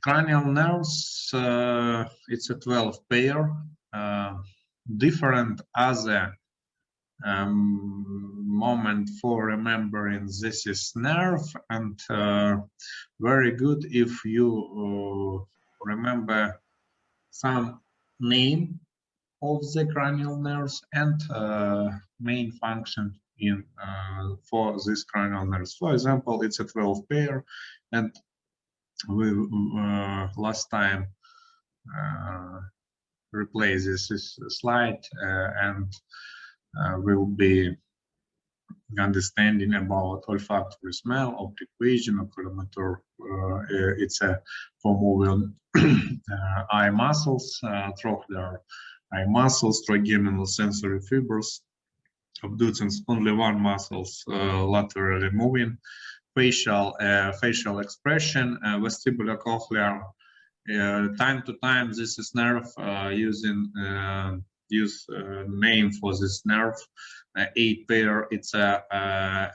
Cranial nerves, it's a 12 pair, different other moment for remembering this is nerve, and very good if you remember some name of the cranial nerves and main function in for this cranial nerves. For example, it's a 12 pair, and we last time replace this slide and will be understanding about olfactory smell, optic vision, oculomotor. It's a for moving eye muscles, trochlear eye muscles, trigeminal sensory fibers, abducens only one muscles laterally moving, facial expression, vestibular cochlear. Time to time, this is nerve using name for this nerve. 8 pair. It's a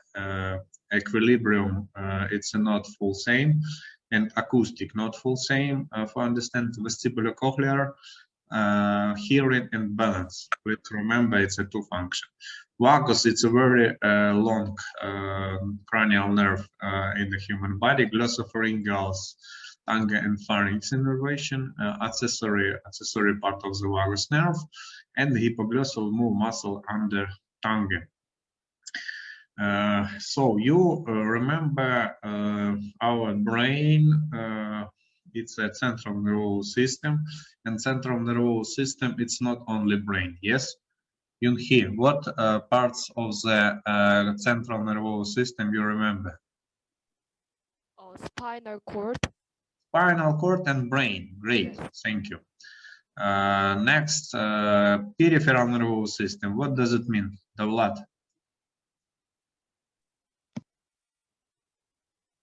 equilibrium. It's a not full same, and acoustic not full same. For understand vestibular cochlear, hearing and balance. Let's remember it's a 2 function. Vagus, it's a very long cranial nerve in the human body. Glossopharyngeals, tongue and pharynx innervation, accessory part of the vagus nerve, and the hypoglossal move muscle under tongue. So you remember our brain. It's a central nervous system, and central nervous system, it's not only brain. Yes, Yunhee, what parts of the central nervous system you remember? Oh, spinal cord. Spinal cord and brain. Great, yes. Thank you. Next, peripheral nervous system. What does it mean, Davlat?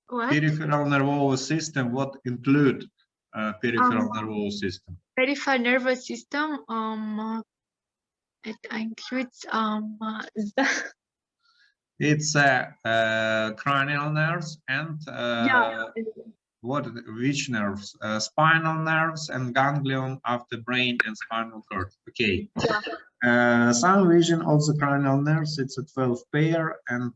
What? Peripheral nervous system. What include peripheral nervous system? Peripheral nervous system. It includes It's cranial nerves and yeah. which nerves? Spinal nerves and ganglion of the brain and spinal cord. Okay. Yeah. Some vision of the cranial nerves. It's a 12 pair, and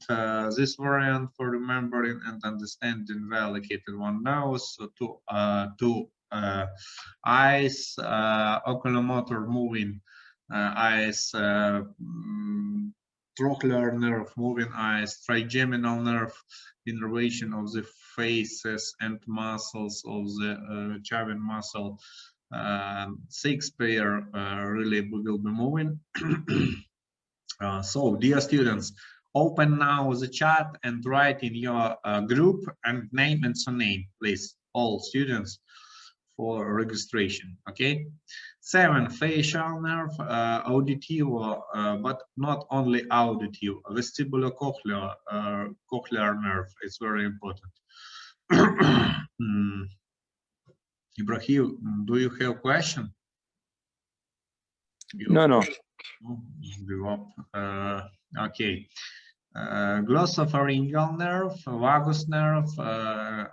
this variant for remembering and understanding well located one nose, so two eyes, oculomotor moving eyes, trochlear nerve moving eyes, trigeminal nerve innervation of the faces and muscles of the chavin muscle. 6 pair really will be moving. So dear students, open now the chat and write in your group and name and surname, please, all students, for registration. Okay. 7 facial nerve, auditive, but not only auditive, vestibular cochlear nerve. It's very important. Ibrahim, do you have a question? No. Give up. Okay. Glosopharyngeal nerve, vagus nerve,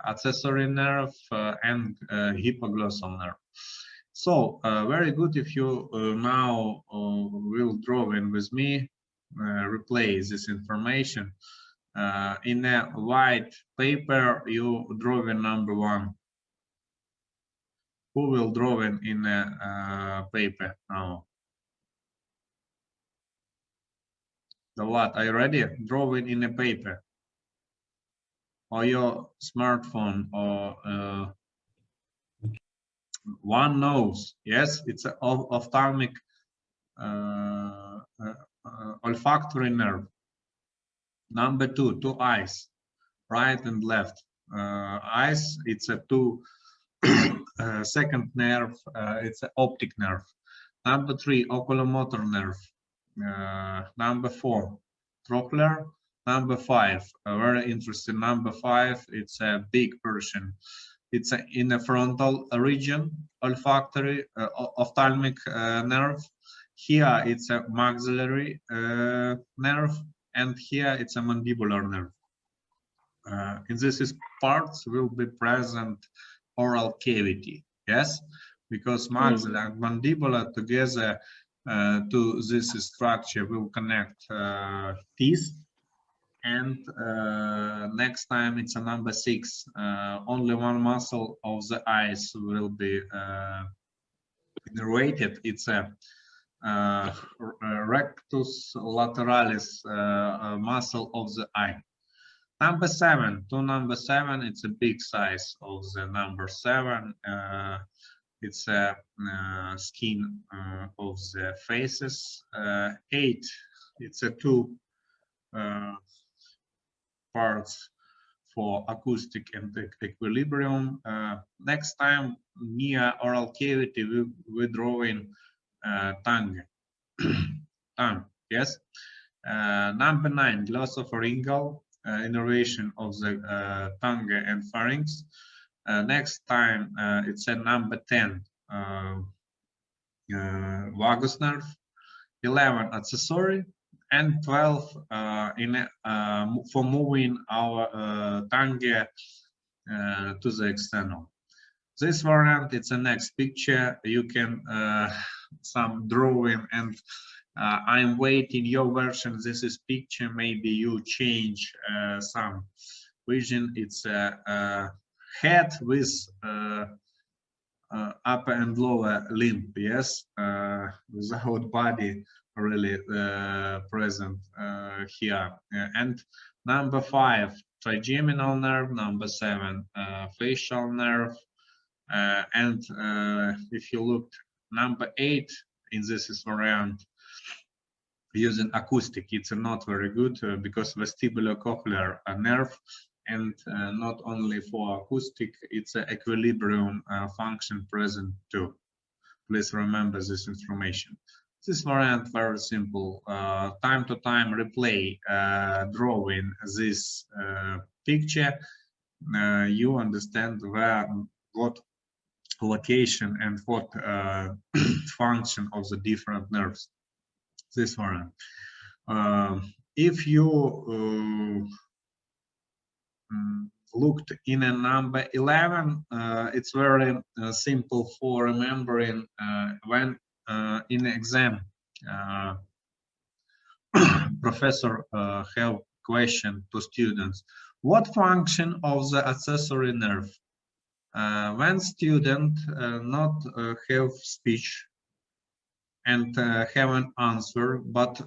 accessory nerve, and hypoglossal nerve. So very good if you now will draw in with me, replace this information. In a white paper, you draw in number 1. Who will draw in a paper now? The what? Are you ready? Drawing in a paper or your smartphone or one nose. Yes, it's an ophthalmic olfactory nerve. Number 2, 2 eyes, right and left. Eyes, it's a 2 second nerve. It's an optic nerve. Number 3, oculomotor nerve. Number 4, trochlear. Number 5, a very interesting number 5. It's a big portion. It's in the frontal region, olfactory, ophthalmic nerve. Here it's a maxillary nerve, and here it's a mandibular nerve. In these parts will be present oral cavity. Yes, because maxilla and mandibular together to this structure will connect teeth. And next time it's a number 6. Only one muscle of the eyes will be innervated. It's a rectus lateralis muscle of the eye. Number 7, to number 7, it's a big size of the number 7. It's a skin of the faces. 8, it's a 2 parts for acoustic and equilibrium. Next time, near oral cavity, we're drawing tongue. Tongue, yes. Number 9, glossopharyngeal innervation of the tongue and pharynx. Next time, it's a number 10, vagus nerve. 11, accessory. And 12 for moving our tongue to the external. This variant, it's the next picture. You can some drawing, and I'm waiting your version. This is picture. Maybe you change some vision. It's a head with upper and lower limb. Yes, without body really present here. And number 5, trigeminal nerve. Number 7, facial nerve. And if you look, number 8 in this variant using acoustic, it's not very good because vestibulocochlear nerve, and not only for acoustic, it's an equilibrium function present too. Please remember this information. This variant very simple. Time to time replay drawing this picture. You understand where, what location and what function of the different nerves. This variant. If you looked in a number 11, it's very simple for remembering when in exam professor have question to students: what function of the accessory nerve? When student not have speech and have an answer, but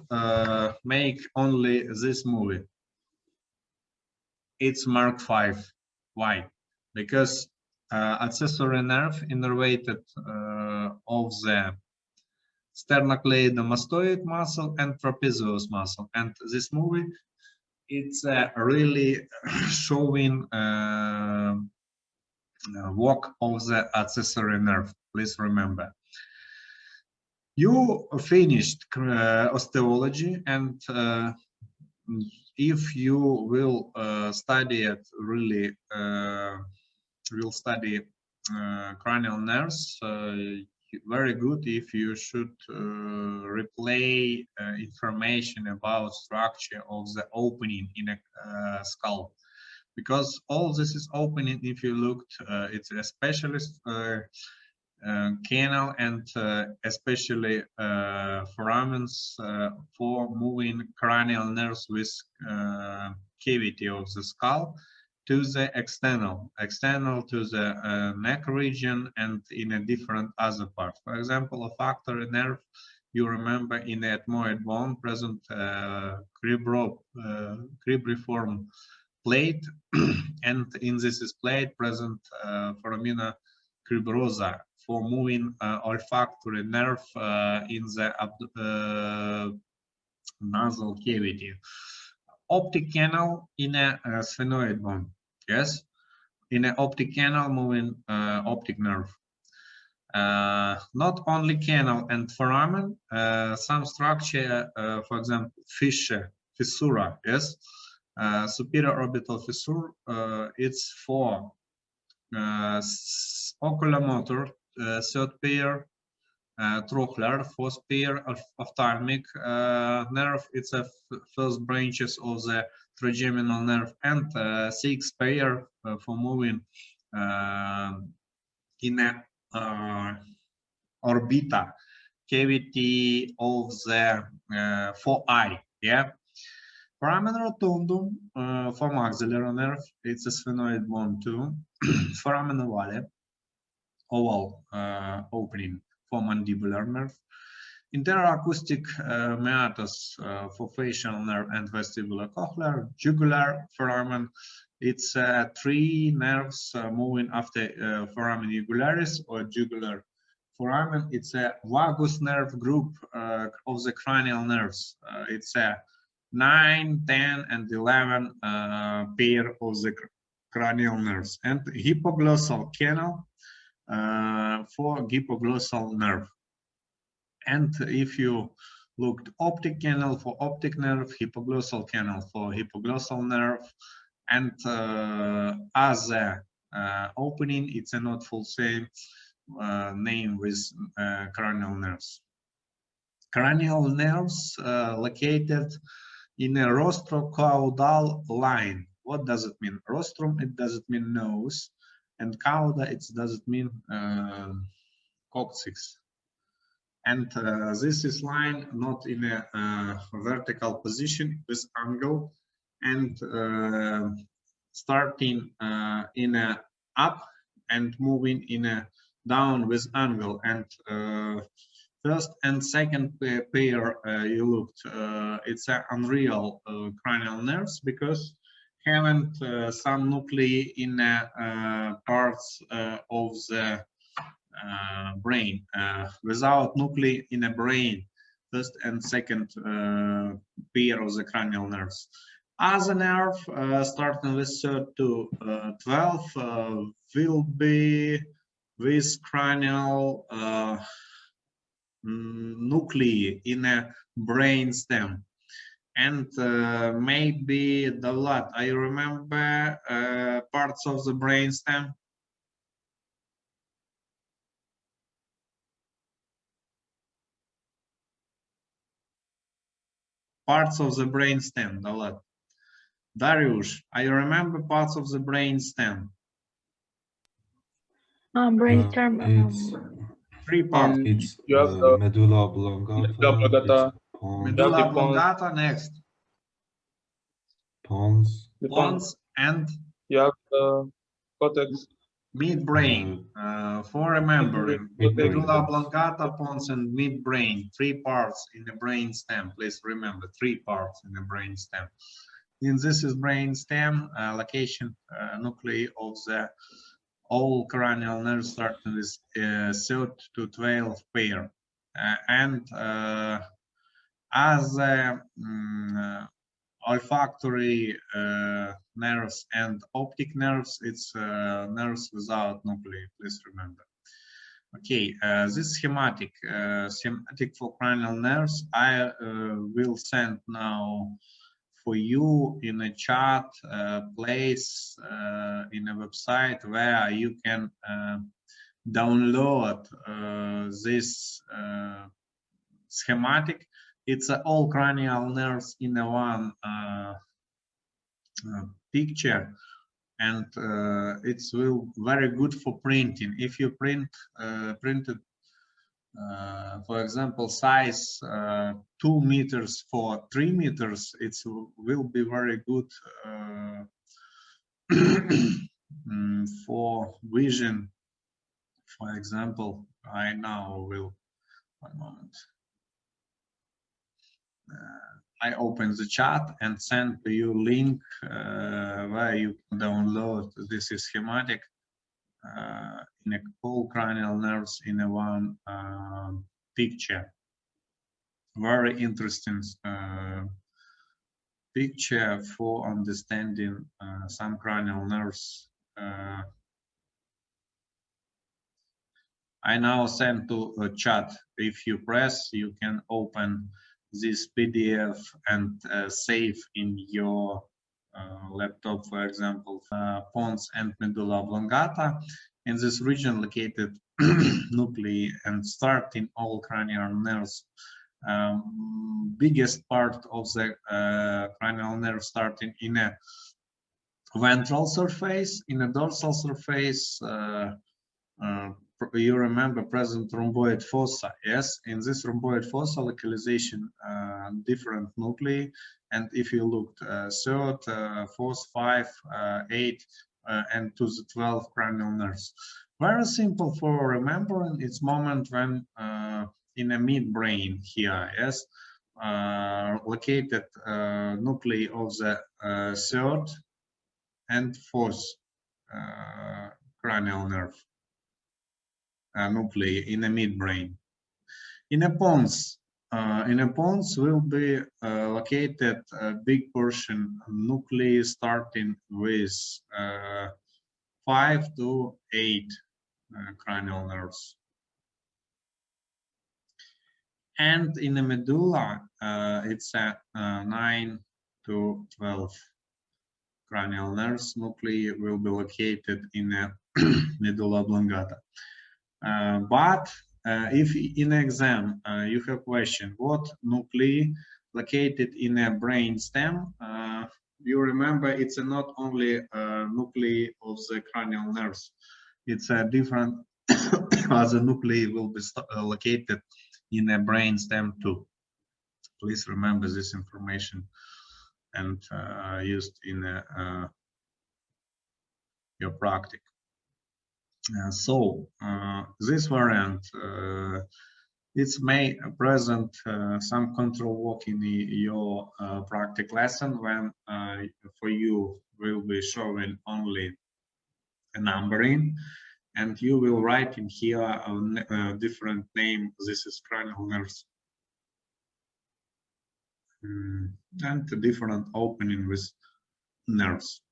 make only this movie, it's mark 5. Why? Because accessory nerve innervated of the sternocleidomastoid muscle and trapezius muscle, and this movie, it's really showing work of the accessory nerve. Please remember. You finished osteology, and if you will study it really, will study cranial nerves, very good if you should replay information about structure of the opening in a skull, because all this is opening. If you looked, it's a specialist canal and especially foramens for moving cranial nerves with cavity of the skull to the external to the neck region and in a different other parts. For example, a olfactory nerve, you remember in the ethmoid bone present cribriform plate, and in this is plate present foramina cribrosa for moving olfactory nerve in the nasal cavity. Optic canal in a sphenoid bone. Yes, in an optic canal moving optic nerve. Not only canal and foramen, some structure, for example, fissura, yes, superior orbital fissure, it's for oculomotor, third pair, trochlear, fourth pair, ophthalmic nerve, it's a first branches of the trigeminal nerve, and sixth pair for moving in a orbita cavity of the foreeye. Yeah. Foramen rotundum for maxillary nerve, it's a sphenoid bone too. Foramen ovale, oval opening for mandibular nerve. Interacoustic meatus for facial nerve and vestibular cochlear. Jugular foramen, it's 3 nerves moving after foramen jugularis or jugular foramen. It's a vagus nerve group of the cranial nerves. It's a 9, 10, and 11 pair of the cranial nerves. And hypoglossal canal for hypoglossal nerve. And if you looked optic canal for optic nerve, hypoglossal canal for hypoglossal nerve, and as a opening, it's a not full same name with cranial nerves. Cranial nerves located in a rostrocaudal line. What does it mean? Rostrum, it doesn't mean nose, and cauda, it doesn't mean coccyx. And this is line not in a vertical position with angle, and starting in a up and moving in a down with angle. And first and second pair you looked, it's an unreal cranial nerves because haven't some nuclei in parts of the brain. Without nuclei in a brain, first and second pair of the cranial nerves. As a nerve, starting with 3rd to 12, will be with cranial nuclei in a brain stem. And maybe the lot. I remember parts of the brain stem. Parts of the brain stem, the lot. Dariush, I remember parts of the brain stem. Brainstorm. It's 3 parts. it's You have the medulla oblongata. oblongata. It's pons, Medulla the pons. oblongata next. pons, The pons. Pons and You have the cortex. midbrain. For remembering, Midbrain. medulla oblongata, pons, and midbrain. 3 parts in the brain stem. Please remember, 3 parts in the brain stem. In this is brain stem location nuclei of the all cranial nerves starting with 3rd to 12 pair, and as olfactory nerves and optic nerves, it's nerves without nuclei. Please remember. Okay, this schematic for cranial nerves I will send now for you in a chat place in a website where you can download this schematic. It's all cranial nerves in a one picture, and it's will very good for printing. If you printed for example size 2 meters for 3 meters, it will be very good for vision. For example, I now will, one moment, I open the chat and send to you link where you can download this schematic in a whole cranial nerves in a one picture. Very interesting picture for understanding some cranial nerves. I now send to a chat. If you press, you can open this PDF and save in your laptop, for example, pons and medulla oblongata. In this region located nuclei and starting all cranial nerves. Biggest part of the cranial nerve starting in a ventral surface, in a dorsal surface, you remember present rhomboid fossa. Yes, in this rhomboid fossa localization, different nuclei, and if you looked third, fourth, 5, 8, and to the 12 cranial nerves. Very simple for remembering. It's moment when in a midbrain here, yes, located nuclei of the third and fourth cranial nerve nuclei in a midbrain. In a pons will be located a big portion nuclei starting with 5 to 8 cranial nerves. And in the medulla, it's 9 to 12 cranial nerves nuclei will be located in a medulla oblongata. But if in exam you have question, what nuclei located in a brain stem, you remember it's not only nuclei of the cranial nerves, it's a different other nuclei will be located in a brain stem too. Please remember this information and used in your practice. So this variant, it's may present some control work in your practice lesson when for you will be showing only a numbering, and you will write in here a different name. This is cranial nerves, and a different opening with nerves.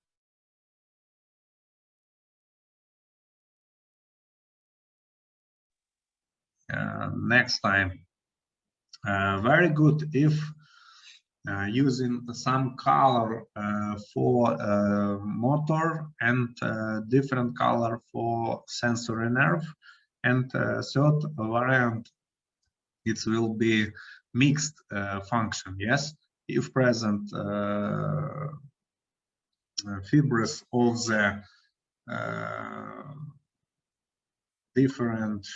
Next time, very good if using some color for motor and different color for sensory nerve, and third variant, it will be mixed function. Yes, if present fibers of the different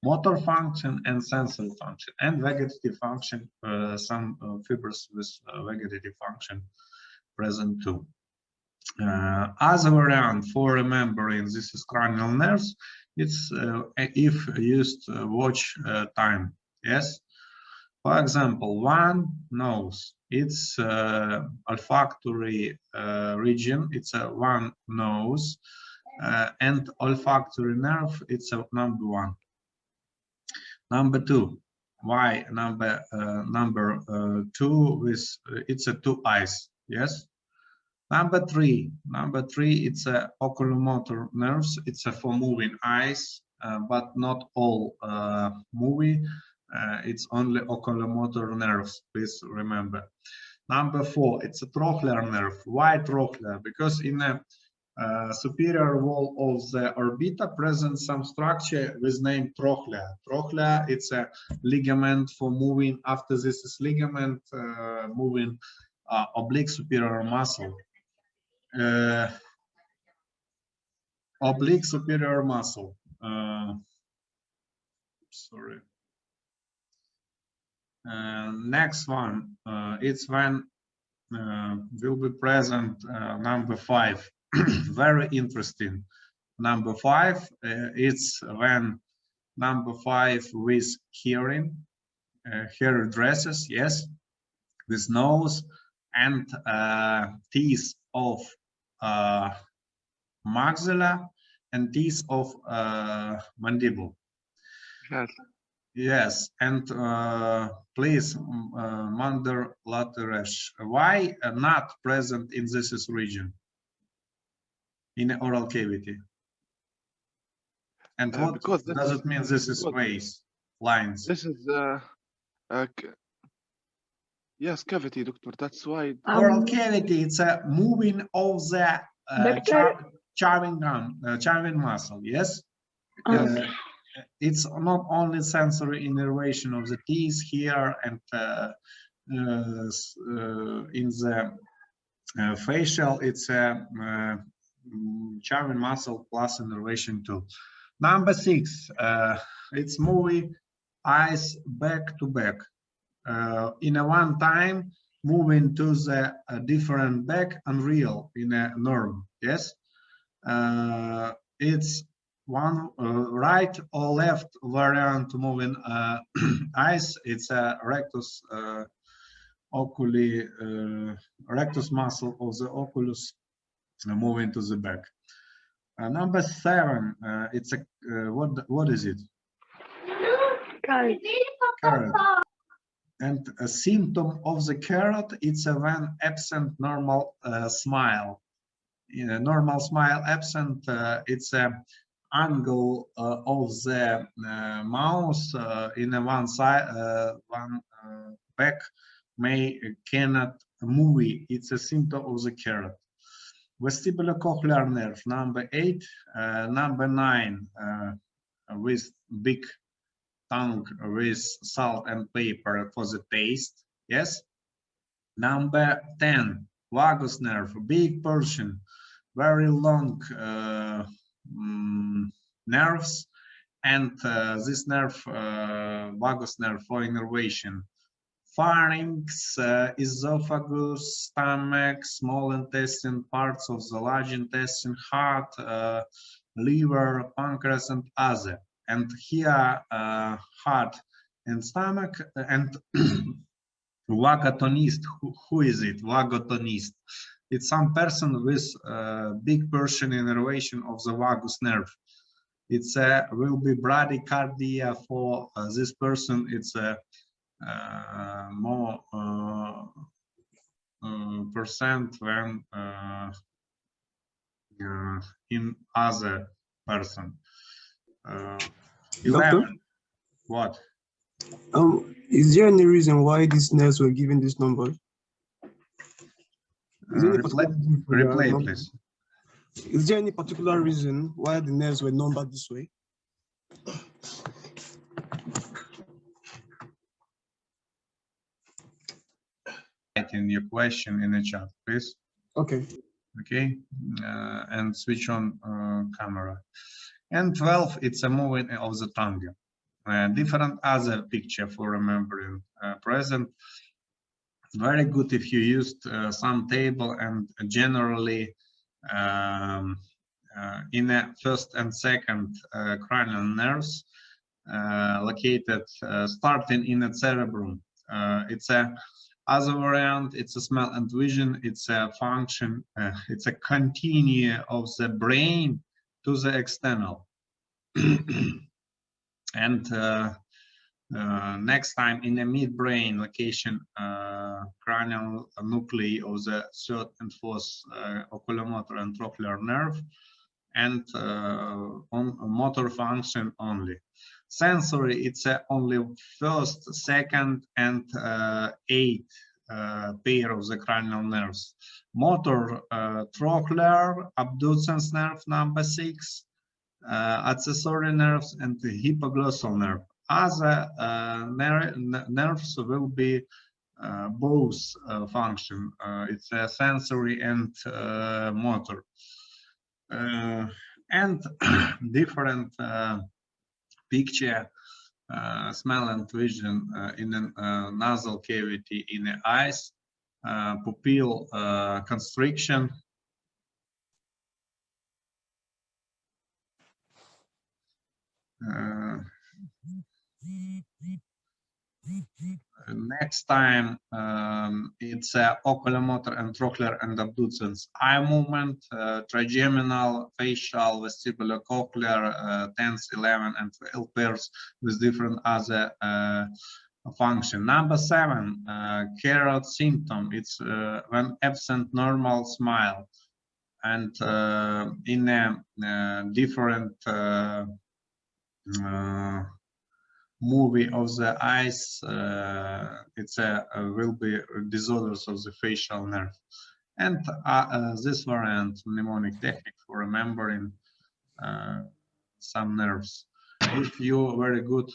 motor function and sensory function, and vegetative function, some fibers with vegetative function present too. Other variant for remembering this is cranial nerves, it's if used watch time. Yes, for example, one nose, it's olfactory region, it's a one nose, and olfactory nerve, it's a number 1. Number 2, why number 2 with it's a 2 eyes. Yes. Number 3, it's a oculomotor nerves. It's a for moving eyes, but not all movie. It's only oculomotor nerves. Please remember. Number 4, it's a trochlear nerve. Why trochlear? Because in a superior wall of the orbita present some structure with name trochlea. Trochlea, it's a ligament for moving. After this is ligament moving oblique superior muscle. Oblique superior muscle. Sorry. Next one, it's when will be present number 5. Very interesting. Number 5, it's when number 5 with hearing, hair dresses, yes, with nose and teeth of maxilla and teeth of mandible. Yes. Yes, and please, Mander Lateresh, why not present in this region? In the oral cavity. And what does it mean? This is ways, lines. This is yes, cavity, doctor. That's why Oral cavity. It's a moving of the charming muscle. Yes. It's not only sensory innervation of the teeth here and in the facial. It's a charming muscle plus innervation tool. Number 6, it's moving eyes back to back. In a one time, moving to the different back and real in a nerve. Yes, it's one right or left variant moving eyes. It's a rectus oculi, rectus muscle of the oculus moving to the back. Number 7, it's a what is it? Carrot. And a symptom of the carrot, it's a when absent normal smile. In a normal smile absent, it's a angle of the mouth in a one side, one back cannot move. It's a symptom of the carrot. Vestibulocochlear nerve, number 8, number 9, with big tongue with salt and pepper for the taste. Yes. Number 10, vagus nerve, big portion, very long nerves, and this nerve, vagus nerve for innervation. Pharynx, esophagus, stomach, small intestine, parts of the large intestine, heart, liver, pancreas, and other. And here, heart and stomach, and vagotonist. Who is it? Vagotonist. It's some person with big portion innervation of the vagus nerve. It's will be bradycardia for this person. It's a more percent than in other person. 11. What? Is there any reason why these nerves were given this number? Replay, please. Is there any particular reason why the nerves were numbered this way? In your question in the chat, please. Okay. Okay, and switch on camera. And 12, it's a moving of the tongue. Different other picture for remembering present. Very good if you used some table, and generally in a first and second cranial nerves located starting in the cerebrum. It's a other variant, it's a smell and vision, it's a function, it's a continue of the brain to the external. And next time in the midbrain location, cranial nuclei of the third and fourth oculomotor and trochlear nerve, and on motor function only. Sensory, it's only first, second, and eighth pair of the cranial nerves. Motor, trochlear, abducens nerve number 6, accessory nerves, and the hypoglossal nerve. Other nerves will be both function. It's a sensory and motor. And different picture, smell and vision in a nasal cavity in the eyes, pupil constriction. Next time it's oculomotor and trochlear and abducens eye movement, trigeminal, facial, vestibulocochlear, 10th, 11, and 12 pairs with different other function. Number 7, carrot symptom. It's when absent normal smile, and in a different movie of the eyes, it's will be disorders of the facial nerve. And this variant, mnemonic technique for remembering some nerves, if you very good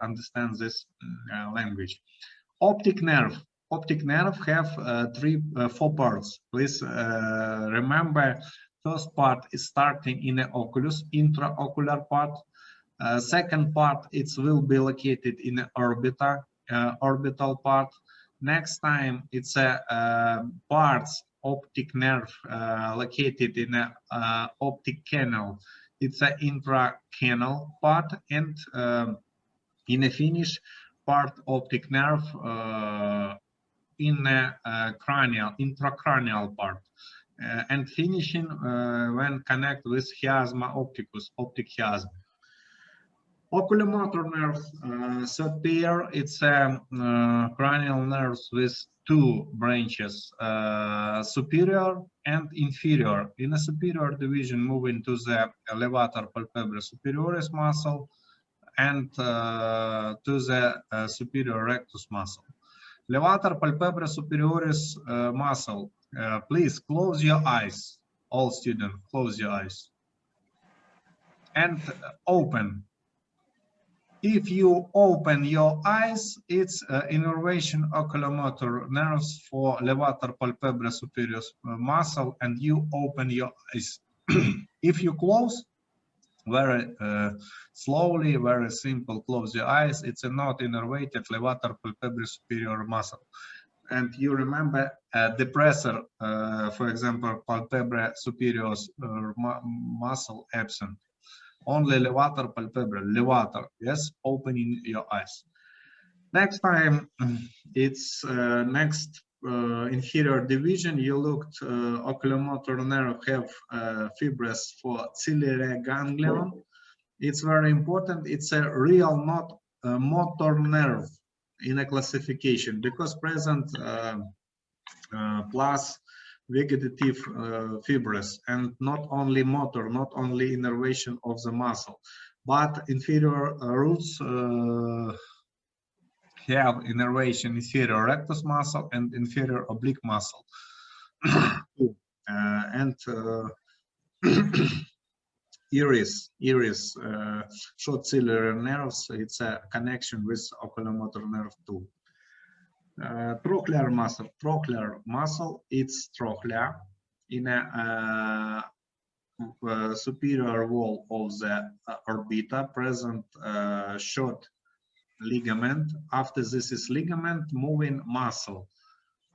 understand this language. Optic nerve have 4 parts. Please remember First part is starting in the oculus, intraocular part. Second part, it will be located in the orbital part. Next time, it's a parts optic nerve located in a optic canal. It's an intracanal part, and in a finish part optic nerve in a intracranial part. And finishing when connect with chiasma opticus, optic chiasm. Oculomotor nerves third pair, it's cranial nerves with two branches, superior and inferior. In the superior division, moving to the levator palpebrae superioris muscle and to the superior rectus muscle. Levator palpebrae superioris muscle. Please close your eyes. All students, close your eyes and open. If you open your eyes, it's innervation oculomotor nerves for levator palpebrae superioris muscle, and you open your eyes. If you close, very slowly, very simple, close your eyes, it's a not innervated levator palpebrae superior muscle. And you remember depressor, for example, palpebrae superior muscle absent. Only levator palpebrae, levator, yes, opening your eyes. Next time, it's next inferior division, you looked oculomotor nerve have fibres for ciliary ganglion. It's very important. It's a real not motor nerve in a classification because present plus vegetative fibres and not only motor, not only innervation of the muscle, but inferior roots have innervation inferior rectus muscle and inferior oblique muscle. And iris, short ciliary nerves, it's a connection with oculomotor nerve 2. Trochlear muscle, it's trochlea in a superior wall of the orbita, present short ligament. After this is ligament, moving muscle.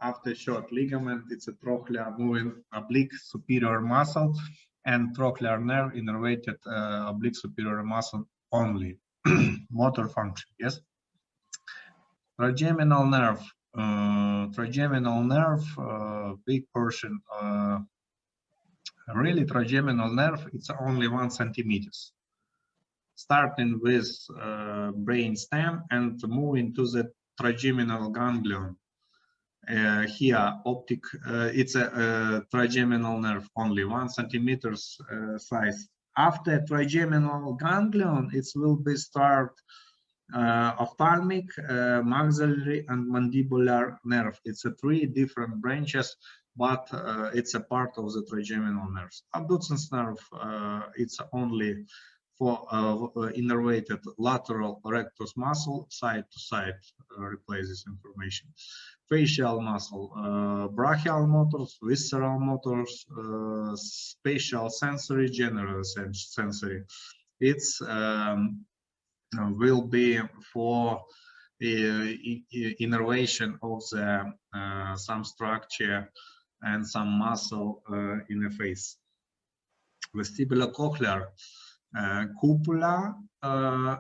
After short ligament, it's a trochlea moving oblique superior muscle and trochlear nerve innervated oblique superior muscle only. Motor function, yes. Trigeminal nerve, big portion. Really, trigeminal nerve, it's only 1 centimeter. Starting with brain stem and moving to the trigeminal ganglion. Here, optic, it's a trigeminal nerve, only 1 centimeter size. After trigeminal ganglion, it will be start ophthalmic, maxillary, and mandibular nerve. It's a 3 different branches, but it's a part of the trigeminal nerves. Abducens nerve, it's only for innervated lateral rectus muscle, side to side, replace this information. Facial muscle, brachial motors, visceral motors, spatial sensory, general sensory. It's will be for innervation of the some structure and some muscle in the face. Vestibulocochlear cupula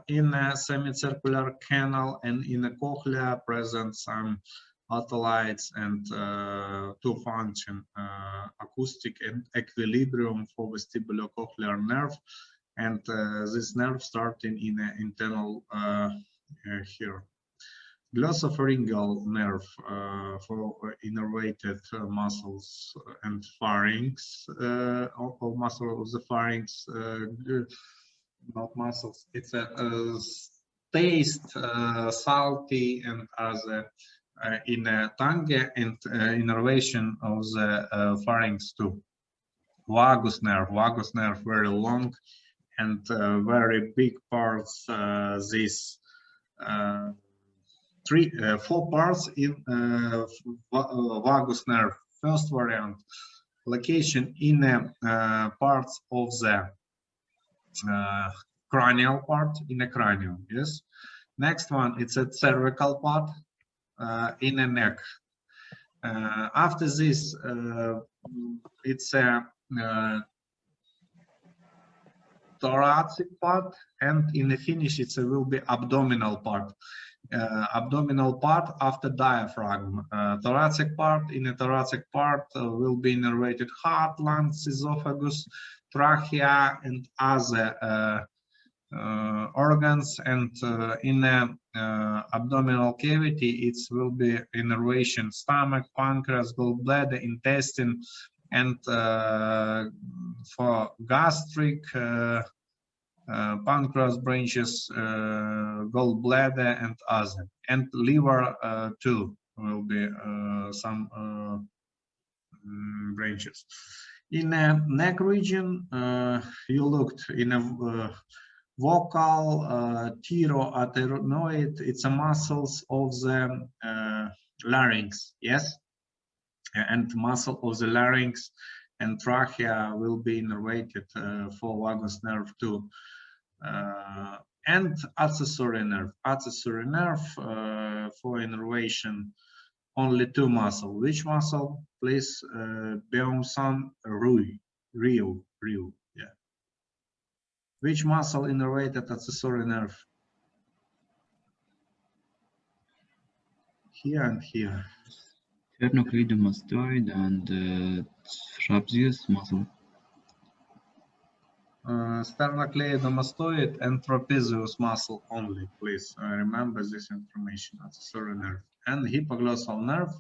in a semicircular canal, and in the cochlea present some otholites and to function acoustic and equilibrium for vestibulocochlear nerve. And this nerve starting in an internal here. Glosopharyngeal nerve for innervated muscles and pharynx, all muscle of the pharynx, not muscles. It's a taste salty and other in a tongue and innervation of the pharynx too. Vagus nerve very long and very big parts. This 4 parts in vagus nerve. First variant, location in parts of the cranial part, in the cranium. Yes. Next one, it's a cervical part in the neck. After this, it's a thoracic part, and in the finish it will be abdominal part. Abdominal part after diaphragm. Thoracic part, in the thoracic part will be innervated heart, lungs, esophagus, trachea, and other organs, and in the abdominal cavity it will be innervation stomach, pancreas, gallbladder, intestine, and for gastric, pancreas branches, gallbladder, and other, and liver too will be some branches. In the neck region, you looked in a vocal pteroaternoid. It's a muscles of the larynx, yes, and muscle of the larynx and trachea will be innervated for vagus nerve too. And accessory nerve. Accessory nerve for innervation only two muscle. Which muscle? Please, Beomsan Ryu. Yeah. Which muscle innervated accessory nerve? Here and here. Sternocleidomastoid and trapezius muscle. Sternocleidomastoid and trapezius muscle only, please remember this information. Accessory nerve. And hypoglossal nerve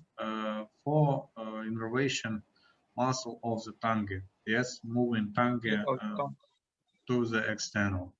for innervation muscle of the tongue. Yes, moving tongue to the external.